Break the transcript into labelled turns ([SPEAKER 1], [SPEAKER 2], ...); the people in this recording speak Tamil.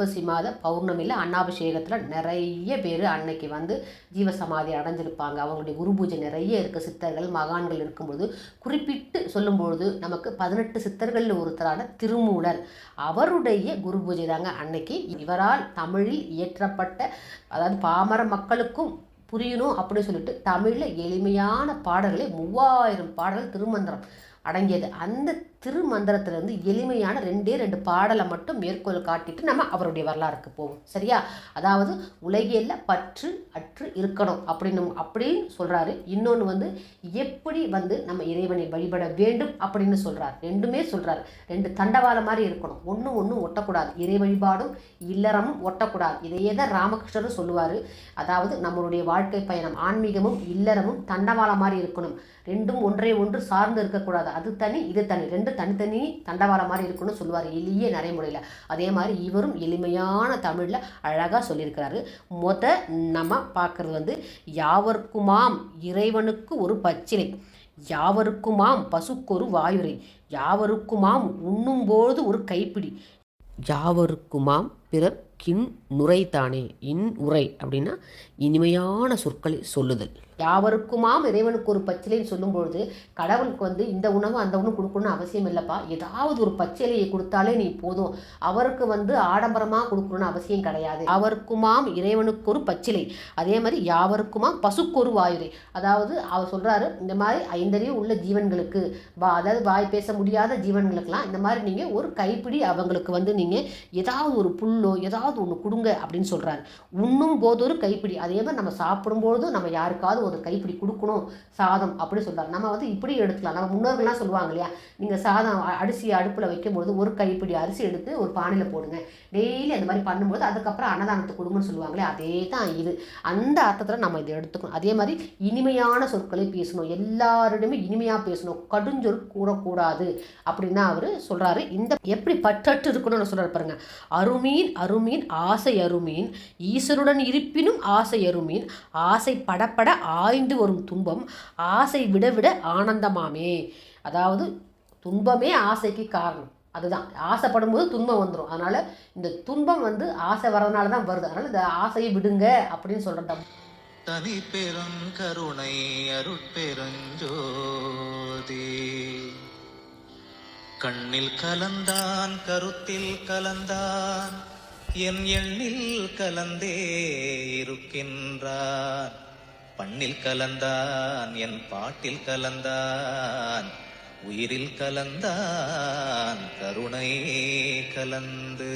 [SPEAKER 1] ஐப்பசி மாத பௌர்ணமியில் அன்னாபிஷேகத்தில் நிறைய பேர் அன்னைக்கு வந்து ஜீவசமாதி அடைஞ்சிருப்பாங்க. அவங்களுடைய குரு பூஜை நிறைய இருக்குது. சித்தர்கள் மகான்கள் இருக்கும்பொழுது குறிப்பிட்டு சொல்லும்பொழுது நமக்கு 18 சித்தர்களில் ஒருத்தரான திருமூலர் அவருடைய குரு பூஜை தாங்க அன்னைக்கு. இவரால் தமிழில் இயற்றப்பட்ட, அதாவது பாமர மக்களுக்கும் புரியணும் அப்படின்னு சொல்லிட்டு தமிழில் எளிமையான பாடல்களை 3000 பாடல்கள் திருமந்திரம் அடங்கியது. அந்த திருமந்திரத்திலிருந்து எளிமையான 2 பாடலை மட்டும் மேற்கோள் காட்டிட்டு நம்ம அவருடைய வரலாறுக்கு போவோம். சரியா? அதாவது உலகியல்ல பற்று அற்று இருக்கணும் அப்படின்னு சொல்றாரு. இன்னொன்று வந்து எப்படி வந்து நம்ம இறைவனை வழிபட வேண்டும் அப்படின்னு சொல்றாரு. ரெண்டுமே சொல்றாரு. 2 தண்டவாளம் மாதிரி இருக்கணும். ஒன்று ஒட்டக்கூடாது. இறை வழிபாடும் இல்லறமும் ஒட்டக்கூடாது. இதையே தான் ராமகிருஷ்ணரும் சொல்லுவார். அதாவது நம்மளுடைய வாழ்க்கை பயணம் ஆன்மீகமும் இல்லறமும் தண்டவாளம் மாதிரி இருக்கணும். ரெண்டும் ஒன்றை ஒன்று சார்ந்து இருக்கக்கூடாது. அது தனி இது தனி, 2 தனித்தனி தண்டவாளம் மாதிரி இருக்கணும்னு சொல்லுவார் எளிய நடைமுறையில். அதே மாதிரி இவரும் எளிமையான தமிழில் அழகாக சொல்லியிருக்கிறாரு. நம்ம பார்க்குறது வந்து யாவர்க்குமாம் இறைவனுக்கு ஒரு பச்சிலை, யாவருக்குமாம் பசுக்கொரு வாயுரை, யாவருக்குமாம் உண்ணும்போது ஒரு கைப்பிடி, யாவருக்குமாம் பிறர் கின் நுரைத்தானே. இன் உரை அப்படின்னா இனிமையான சொற்களை சொல்லுதல். யாவருக்குமாம் இறைவனுக்கு ஒரு பச்சிலைன்னு சொல்லும்பொழுது கடவுளுக்கு வந்து இந்த உணவு அந்த உணவு கொடுக்கணும்னு அவசியம் இல்லைப்பா. ஏதாவது ஒரு பச்சிலையை கொடுத்தாலே நீ போதும். அவருக்கு வந்து ஆடம்பரமாக கொடுக்கணும்னு அவசியம் கிடையாது. யாவருக்குமாம் இறைவனுக்கு ஒரு பச்சிலை. அதே மாதிரி யாவருக்குமாம் பசுக்கொரு வாயுரை. அதாவது அவர் சொல்கிறாரு, இந்த மாதிரி 5 அறிவு உள்ள ஜீவன்களுக்கு, அதாவது வாய் பேச முடியாத ஜீவன்களுக்கெல்லாம் இந்த மாதிரி நீங்கள் ஒரு கைப்பிடி அவங்களுக்கு வந்து நீங்கள் ஏதாவது ஒரு புல்லோ ஏதாவது ஒன்று கொடுங்க அப்படின்னு சொல்கிறாரு. உண்ணும் போது ஒரு கைப்பிடி. அதே மாதிரி நம்ம சாப்பிடும்போது நம்ம யாருக்காவது ஒரு கைப்பிடி கொடுக்கணும் சாதம் அப்படி சொல்கிறார். நம்ம வந்து இப்படி எடுத்துக்கலாம். நம்ம முன்னோர்கள்லாம் சொல்லுவாங்க இல்லையா, நீங்கள் சாதம் அரிசி அடுப்பில் வைக்கும்போது ஒரு கைப்பிடி அரிசி எடுத்து ஒரு பானையில் போடுங்க, டெய்லி அந்த மாதிரி பண்ணும்போது அதுக்கப்புறம் அன்னதானத்துக்கு கொடுங்கன்னு சொல்லுவாங்களே, அதே தான் இது. அந்த அர்த்தத்தில் நம்ம இதை எடுத்துக்கணும். அதே மாதிரி இனிமையான சொற்களை பேசணும், எல்லாரிடமே இனிமையாக பேசணும், கடுஞ்சொல் கூறக்கூடாது அப்படின்னு அவர் சொல்கிறாரு. இந்த எப்படி பற்றற்று இருக்கணும்னு சொல்கிறார் பாருங்க. அருமீன் அருமீன் ஆசை அருமீன், ஈஸ்வருடன் இருப்பினும் ஆசை அருமீன், ஆசை படப்பட ஆய்ந்து வரும் துன்பம், ஆசை விட விட ஆனந்தமாமே. அதாவது துன்பமே ஆசைக்கு காரணம். அதுதான், ஆசைப்படும் போது துன்பம் வந்துடும். அதனால இந்த துன்பம் வந்து ஆசை வர்றதுனால தான் வருது. அதனால இந்த ஆசையை விடுங்க அப்படின்னு சொல்றேன்.
[SPEAKER 2] தனி பெரும் கருணை அருட்பெருஞ்சோதி, கண்ணில் கலந்தான் கருத்தில் கலந்தான், என் எண்ணில் கலந்தே இருக்கின்றான், பண்ணில் கலந்தான் என் பாட்டில் கலந்தான், உயிரில் கலந்தான் கருணை கலந்து.